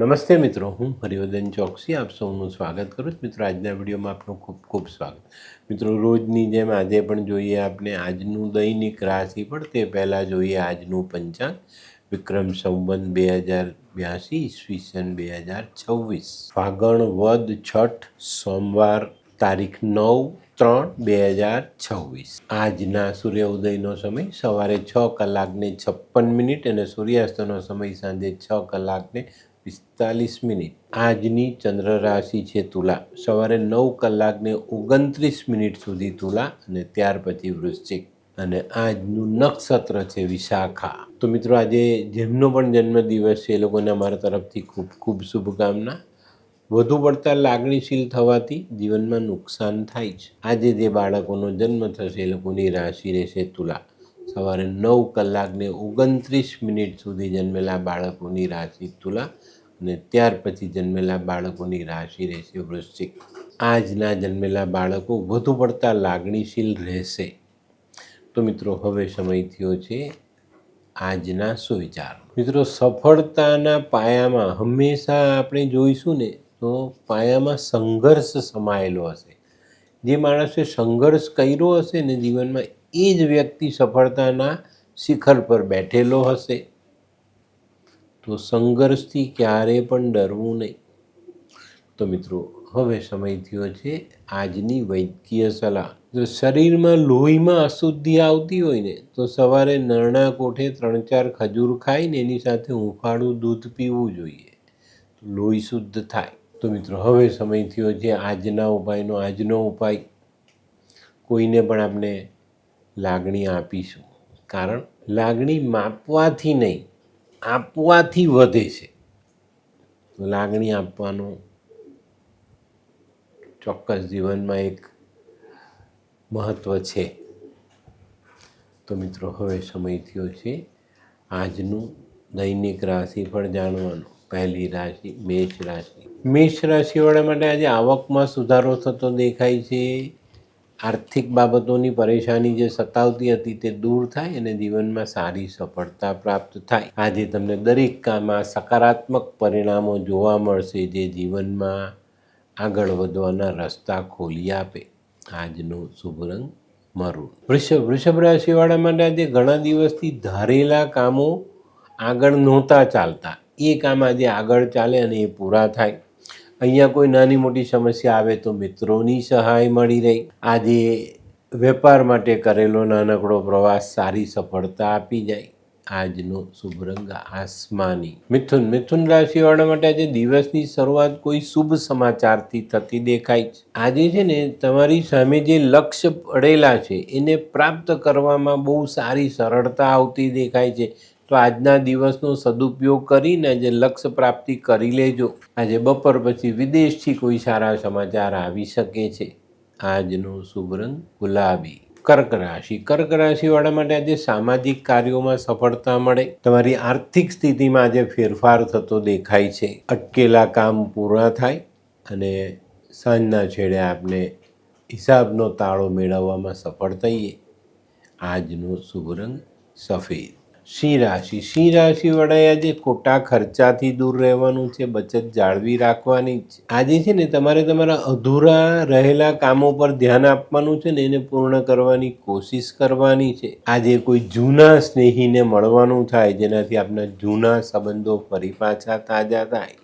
નમસ્તે મિત્રો, હું હરિવર્ધન ચોકસી આપ સૌનું સ્વાગત કરું છું. મિત્રો, આજના વિડીયોમાં આપનું ખૂબ ખૂબ સ્વાગત. મિત્રો, રોજની જેમ આજે પણ જોઈએ આપણે આજનું દૈનિક રાશિફળ. તે પહેલાં જોઈએ આજનું પંચાંગ. વિક્રમ સંવત 2082 ઈસવીસન 2026, ફાગણ વદ છઠ, સોમવાર, તારીખ 9/3/2026. આજના સૂર્ય ઉદયનો સમય સવારે 6:56 અને સૂર્યાસ્તનો સમય સાંજે 6:45. આજની ચંદ્ર રાશિ છે તુલા. સવારે 9:29 સુધી તુલા અને ત્યાર પછી વૃશ્ચિક. અને આજનું નક્ષત્ર છે વિશાખા. તો મિત્રો, આજે જેમનો પણ જન્મદિવસ છે એ લોકોને અમારા તરફથી ખૂબ ખૂબ શુભકામના. વધુ પડતા લાગણીશીલ થવાથી જીવનમાં નુકસાન થાય છે. આજે જે બાળકોનો જન્મ થશે એ લોકોની રાશિ રહેશે તુલા. સવારે 9:29 સુધી જન્મેલા બાળકોની રાશિ તુલા અને ત્યાર પછી જન્મેલા બાળકોની રાશિ રહેશે વૃશ્ચિક. આજના જન્મેલા બાળકો વધુ પડતા લાગણીશીલ રહેશે. તો મિત્રો, હવે સમય થયો છે આજના સુવિચાર. મિત્રો, સફળતાના પાયામાં હંમેશા આપણે જોઈશું ને તો પાયામાં સંઘર્ષ સમાયેલો હશે. જે માણસે સંઘર્ષ કર્યો હશે ને જીવનમાં, એ જ વ્યક્તિ સફળતાના શિખર પર બેઠેલો હશે. તો સંઘર્ષથી ક્યારેય પણ ડરવું નહીં. તો મિત્રો, હવે સમય થયો છે આજની વૈદ્યકીય સલાહ. જો શરીરમાં લોહીમાં અશુદ્ધિ આવતી હોય ને તો સવારે નરણા કોઠે 3-4 ખજૂર ખાઈને એની સાથે હુંફાળું દૂધ પીવું જોઈએ, તો લોહી શુદ્ધ થાય. તો મિત્રો, હવે સમય થયો છે આજના ઉપાયનો. આજનો ઉપાય, કોઈને પણ આપણે લાગણી આપીશું. કારણ લાગણી માપવાથી નહીં, આપવાથી વધે છે. તો લાગણી આપવાનું ચોક્કસ જીવનમાં એક મહત્ત્વ છે. તો મિત્રો, હવે સમય થયો છે આજનું દૈનિક રાશિફળ જાણવાનું. પહેલી રાશિ મેષ રાશિ. મેષ રાશિવાળા માટે આજે આવકમાં સુધારો થતો દેખાય છે. આર્થિક બાબતોની પરેશાની જે સતાવતી હતી તે દૂર થાય અને જીવનમાં સારી સફળતા પ્રાપ્ત થાય. આજે તમને દરેક કામમાં સકારાત્મક પરિણામો જોવા મળશે, જે જીવનમાં આગળ વધવાના રસ્તા ખોલી આપે. આજનો શુભ રંગ મરૂન. વૃષભ રાશિવાળા માટે આજે ઘણા દિવસથી ધારેલા કામો આગળ નહોતા ચાલતા, એ કામ આજે આગળ ચાલે અને એ પૂરા થાય. અહીંયા કોઈ નાની મોટી સમસ્યા આવે તો મિત્રોની સહાય મળી રહી. આજે વેપાર માટે કરેલો નાનકડો પ્રવાસ સારી સફળતા આપી જાય. આજનો શુભ રંગ આસમાની. મિથુન રાશિવાળા માટે આજે દિવસની શરૂઆત કોઈ શુભ સમાચારથી થતી દેખાય છે. આજે છે ને તમારી સામે જે લક્ષ્ય પડેલા છે એને પ્રાપ્ત કરવામાં બહુ સારી સરળતા આવતી દેખાય છે. તો આજના દિવસનો સદુપયોગ કરીને આજે લક્ષ્ય પ્રાપ્તિ કરી લેજો. આજે બપોર પછી વિદેશથી કોઈ સારા સમાચાર આવી શકે છે. આજનો શુભ રંગ ગુલાબી. કર્ક રાશિ. કર્ક રાશિવાળા માટે આજે સામાજિક કાર્યોમાં સફળતા મળે. તમારી આર્થિક સ્થિતિમાં આજે ફેરફાર થતો દેખાય છે. અટકેલા કામ પૂરા થાય અને સાંજના છેડે આપણે હિસાબનો તાળો મેળવવામાં સફળ થઈએ. આજનો શુભ રંગ સફેદ. સિંહ રાશિ. સિંહ રાશિવાળાએ આજે ખોટા ખર્ચાથી દૂર રહેવાનું છે, બચત જાળવી રાખવાની છે. આજે છે ને તમારે તમારા અધૂરા રહેલા કામો પર ધ્યાન આપવાનું છે ને એને પૂર્ણ કરવાની કોશિશ કરવાની છે. આજે કોઈ જૂના સ્નેહીને મળવાનું થાય, જેનાથી આપણા જૂના સંબંધો ફરી પાછા તાજા થાય.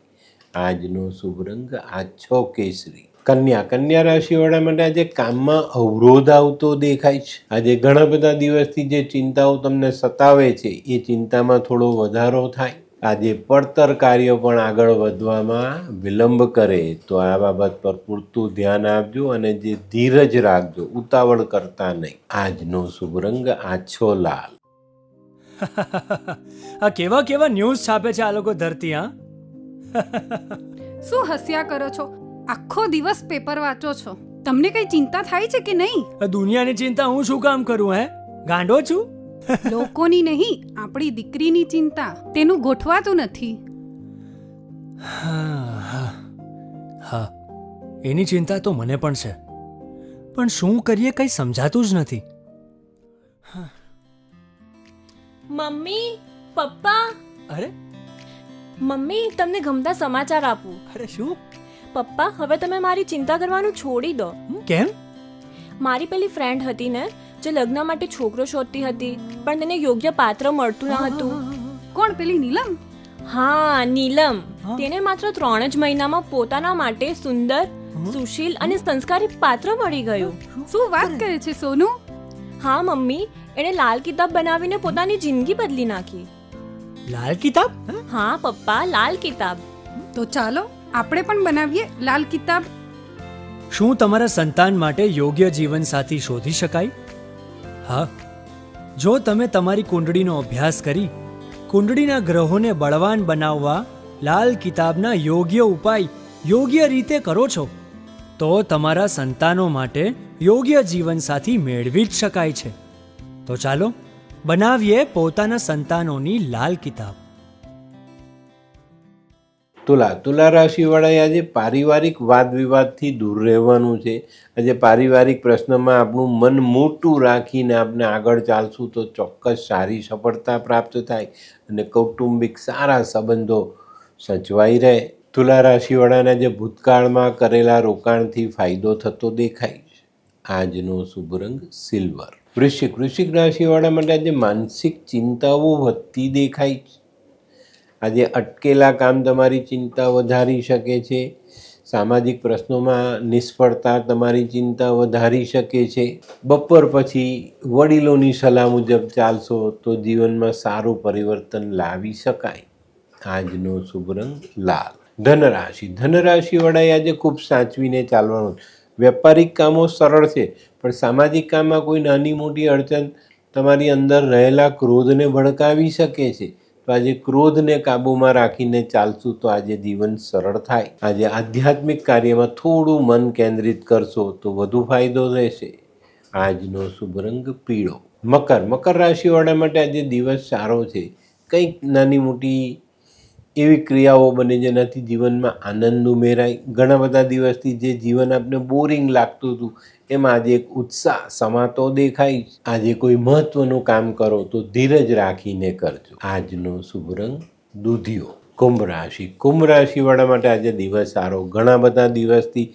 આજનો શુભ રંગ આછો કેસરી. કન્યા રાશિવાળા માટે આજે કામમાં અવરોધ આવતો દેખાય છે. આજે ઘણા બધા દિવસથી જે ચિંતાઓ તમને સતાવે છે એ ચિંતામાં થોડો વધારો થાય. આજે પડતર કાર્યો પણ આગળ વધવામાં વિલંબ કરે તો આ બાબત પર પૂરતું ધ્યાન આપજો અને જે ધીરજ રાખજો, ઉતાવળ કરતા નહીં. આજનો શુભ રંગ આછો લાલ. આ કેવા કેવા ન્યૂઝ છાપે છે આ લોકો ધરતી. હા, શું હસ્યા કરો છો? આખો દિવસ પેપર વાંચો છો, તમને કઈ ચિંતા થાય છે કે નહીં? આ દુનિયાની ચિંતા હું શું કામ કરું? ગાંડો છું? લોકોની નહીં, આપણી દીકરીની ચિંતા. તેનું ગોઠવાતું નથી. હા, એની ચિંતા તો મને પણ છે, પણ શું કરીએ કંઈ સમજાતું જ નથી. મમ્મી, પપ્પા, અરે મમ્મી તમને ગમતા સમાચાર આપું. અરે શું? પપ્પા હવે તમે મારી ચિંતા કરવાનું છોડી દો. કેમ? મારી પેલી ફ્રેન્ડ હતી ને જે લગ્ન માટે છોકરો શોધતી હતી પણ તેને યોગ્ય પાત્ર મળતું ન હતું. કોણ પેલી નીલમ? હા, નીલમ. તેને માત્ર 3 જ મહિનામાં પોતાના માટે સુંદર, સુશીલ અને સંસ્કારી પાત્ર મળી ગયું. શું વાત કરે છે સોનુ? હા મમ્મી, એણે લાલ કિતાબ બનાવીને પોતાની જિંદગી બદલી નાખી. લાલ કિતાબ? હા પપ્પા, લાલ કિતાબ. તો ચાલો આપણે પણ બનાવીએ લાલ કિતાબ. શું તમારા સંતાન માટે યોગ્ય જીવનસાથી શોધી શકાય? હા, જો તમે તમારી કુંડળીનો અભ્યાસ કરી કુંડળીના ગ્રહોને બળવાન બનાવવા લાલ કિતાબના યોગ્ય ઉપાય યોગ્ય રીતે કરો છો તો તમારા સંતાનો માટે યોગ્ય જીવનસાથી મેળવી જ શકાય છે. તો ચાલો બનાવીએ પોતાના સંતાનોની લાલ કિતાબ. તુલા રાશિવાળાએ આજે પારિવારિક વાદ વિવાદથી દૂર રહેવાનું છે. આજે પારિવારિક પ્રશ્નમાં આપણું મન મોટું રાખીને આપણે આગળ ચાલશું તો ચોક્કસ સારી સફળતા પ્રાપ્ત થાય અને કૌટુંબિક સારા સંબંધો સચવાઈ રહે. તુલા રાશિવાળાના જે ભૂતકાળમાં કરેલા રોકાણથી ફાયદો થતો દેખાય છે. આજનો શુભ રંગ સિલ્વર. વૃશ્ચિક રાશિવાળા માટે આજે માનસિક ચિંતાઓ વધતી દેખાય છે. આજે અટકેલા કામ તમારી ચિંતા વધારી શકે છે. સામાજિક પ્રશ્નોમાં નિષ્ફળતા તમારી ચિંતા વધારી શકે છે. બપોર પછી વડીલોની સલાહ મુજબ ચાલશો તો જીવનમાં સારું પરિવર્તન લાવી શકાય. આજનો શુભ રંગ લાલ. ધનરાશિવાળાએ આજે ખૂબ સાચવીને ચાલવાનું. વ્યાપારિક કામો સરળ છે પણ સામાજિક કામમાં કોઈ નાની મોટી અડચણ તમારી અંદર રહેલા ક્રોધને ભડકાવી શકે છે. તો આજે ક્રોધને કાબૂમાં રાખીને ચાલશું તો આજે જીવન સરળ થાય. આજે આધ્યાત્મિક કાર્યમાં થોડું મન કેન્દ્રિત કરશો તો વધુ ફાયદો રહેશે. આજનો શુભ રંગ પીળો. મકર રાશિવાળા માટે આજે દિવસ સારો છે. કંઈક નાની મોટી એવી ક્રિયાઓ બને જેનાથી જીવનમાં આનંદ ઉમેરાય. ઘણા બધા દિવસથી જે જીવન આપણે બોરિંગ લાગતું હતું એમાં આજે એક ઉત્સાહ સમાતો દેખાય. આજે કોઈ મહત્વનું કામ કરો તો ધીરજ રાખીને કરજો. આજનો શુભ રંગ દૂધિયો. કુંભ રાશિવાળા માટે આજે દિવસ સારો. ઘણા બધા દિવસથી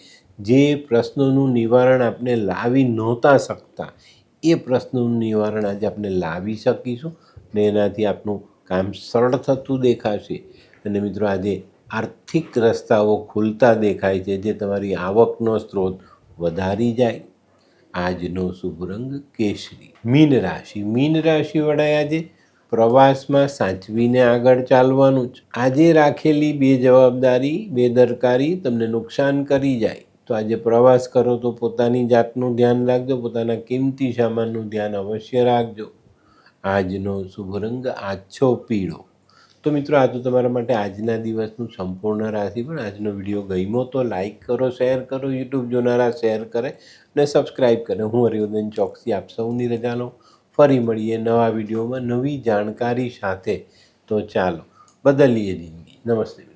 જે પ્રશ્નોનું નિવારણ આપણે લાવી નહોતા શકતા એ પ્રશ્નોનું નિવારણ આજે આપણે લાવી શકીશું ને એનાથી આપણું કામ સરળ થતું દેખાશે. અને મિત્રો આજે આર્થિક રસ્તાઓ ખુલતા દેખાય છે જે તમારી આવકનો સ્ત્રોત વધારી જાય. આજનો શુભ રંગ કેસરી. મીન રાશિવાળાએ આજે પ્રવાસમાં સાચવીને આગળ ચાલવાનું જ. આજે રાખેલી બેદરકારી તમને નુકસાન કરી જાય. તો આજે પ્રવાસ કરો તો પોતાની જાતનું ધ્યાન રાખજો. પોતાના કિંમતી સામાનનું ધ્યાન અવશ્ય રાખજો. આજનો શુભ રંગ આછો પીળો. તો મિત્રો આ તો તમારા માટે આજના દિવસનું સંપૂર્ણ રાશિ. પણ આજનો વિડીયો ગમ્યો તો લાઈક કરો, શેર કરો, યુટ્યુબ જોનારા શેર કરે અને સબસ્ક્રાઈબ કરે. હું હરિવર્ધન ચોકસી આપ સૌની રજા લઉં. ફરી મળીએ નવા વિડીયોમાં નવી જાણકારી સાથે. તો ચાલો બદલીએ જિંદગી. નમસ્તે.